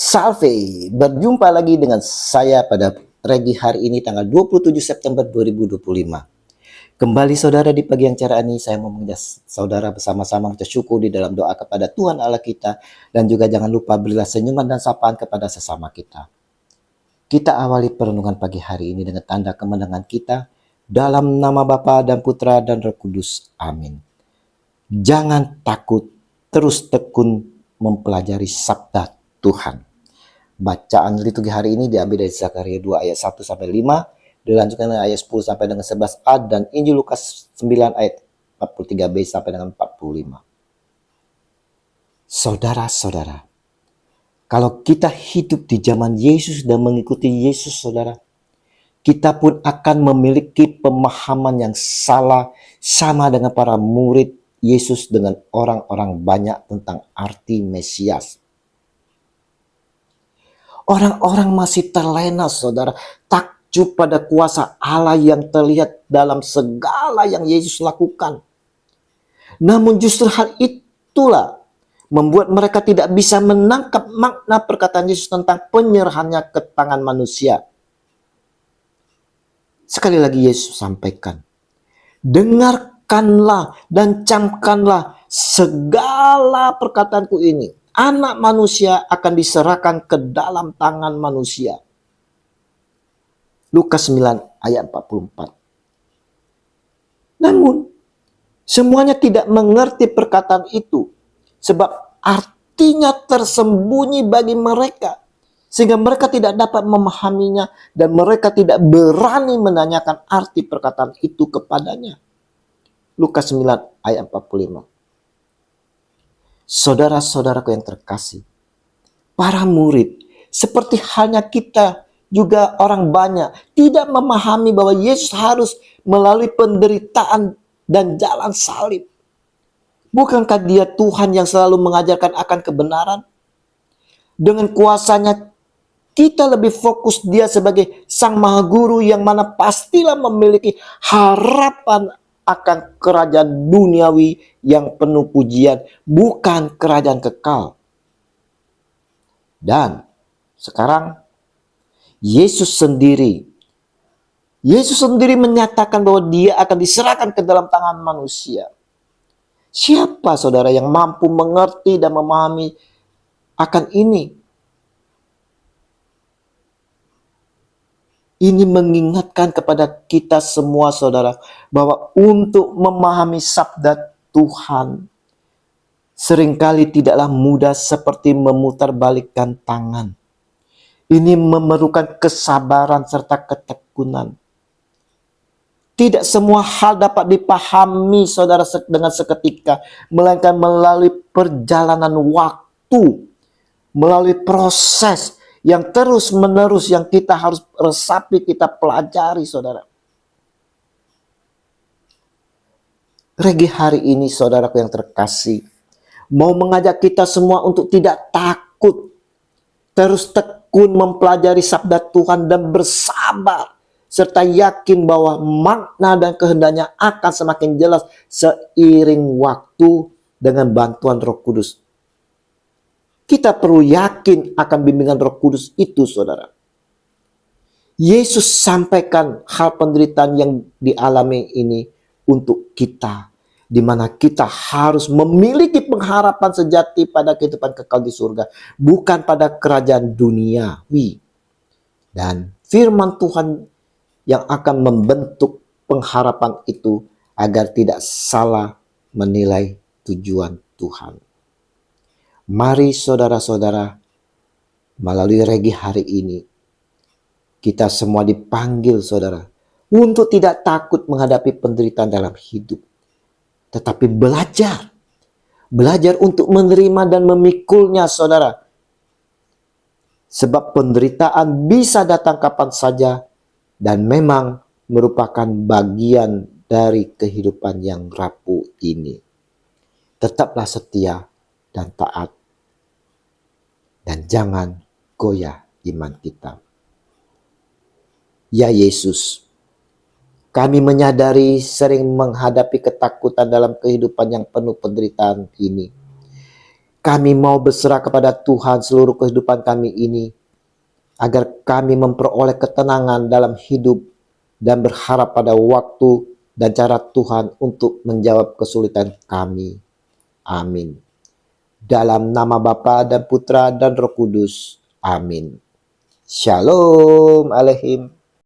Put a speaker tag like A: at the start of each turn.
A: Salve, berjumpa lagi dengan saya pada Regi hari ini tanggal 27 September 2025. Kembali saudara di pagi yang cerah ini saya mau mengajak saudara bersama-sama kita syukur di dalam doa kepada Tuhan Allah kita, dan juga jangan lupa berilah senyuman dan sapaan kepada sesama kita. Kita awali perenungan pagi hari ini dengan tanda kemenangan kita dalam nama Bapa dan Putra dan Roh Kudus. Amin. Jangan takut, terus tekun mempelajari sabda Tuhan. Bacaan liturgi hari ini diambil dari Zakaria 2 ayat 1 sampai 5, dilanjutkan dengan ayat 10 sampai dengan 11a, dan Injil Lukas 9 ayat 43b sampai dengan 45. Saudara-saudara, kalau kita hidup di zaman Yesus dan mengikuti Yesus, saudara, kita pun akan memiliki pemahaman yang salah sama dengan para murid Yesus dengan orang-orang banyak tentang arti Mesias. Orang-orang masih terlena, saudara, takjub pada kuasa Allah yang terlihat dalam segala yang Yesus lakukan. Namun justru hal itulah membuat mereka tidak bisa menangkap makna perkataan Yesus tentang penyerahannya ke tangan manusia. Sekali lagi Yesus sampaikan, dengarkanlah dan camkanlah segala perkataanku ini. Anak manusia akan diserahkan ke dalam tangan manusia. Lukas 9 ayat 44. Namun, semuanya tidak mengerti perkataan itu, sebab artinya tersembunyi bagi mereka, sehingga mereka tidak dapat memahaminya dan mereka tidak berani menanyakan arti perkataan itu kepadanya. Lukas 9 ayat 45. Saudara-saudaraku yang terkasih, para murid seperti halnya kita juga orang banyak tidak memahami bahwa Yesus harus melalui penderitaan dan jalan salib. Bukankah Dia Tuhan yang selalu mengajarkan akan kebenaran? Dengan kuasanya kita lebih fokus Dia sebagai Sang Maha Guru yang mana pastilah memiliki harapan akan kerajaan duniawi yang penuh pujian, bukan kerajaan kekal. Dan sekarang Yesus sendiri menyatakan bahwa Dia akan diserahkan ke dalam tangan manusia. Siapa saudara yang mampu mengerti dan memahami akan ini? Ini mengingatkan kepada kita semua saudara, bahwa untuk memahami sabda Tuhan seringkali tidaklah mudah seperti memutarbalikkan tangan. Ini memerlukan kesabaran serta ketekunan. Tidak semua hal dapat dipahami saudara dengan seketika, melainkan melalui perjalanan waktu, melalui proses yang terus-menerus yang kita harus resapi, kita pelajari saudara. Regi hari ini saudaraku yang terkasih, mau mengajak kita semua untuk tidak takut, terus tekun mempelajari sabda Tuhan dan bersabar, serta yakin bahwa makna dan kehendaknya akan semakin jelas seiring waktu dengan bantuan Roh Kudus. Kita perlu yakin akan bimbingan Roh Kudus itu, saudara. Yesus sampaikan hal penderitaan yang dialami ini untuk kita, di mana kita harus memiliki pengharapan sejati pada kehidupan kekal di surga, bukan pada kerajaan duniawi. Dan firman Tuhan yang akan membentuk pengharapan itu agar tidak salah menilai tujuan Tuhan. Mari saudara-saudara, melalui Regi hari ini, kita semua dipanggil saudara, untuk tidak takut menghadapi penderitaan dalam hidup. Tetapi belajar untuk menerima dan memikulnya saudara. Sebab penderitaan bisa datang kapan saja, dan memang merupakan bagian dari kehidupan yang rapuh ini. Tetaplah setia dan taat, dan jangan goyah iman kita. Ya Yesus, kami menyadari sering menghadapi ketakutan dalam kehidupan yang penuh penderitaan ini. Kami mau berserah kepada Tuhan seluruh kehidupan kami ini, agar kami memperoleh ketenangan dalam hidup dan berharap pada waktu dan cara Tuhan untuk menjawab kesulitan kami. Amin. Dalam nama Bapa dan Putra dan Roh Kudus. Amin. Shalom Aleihim.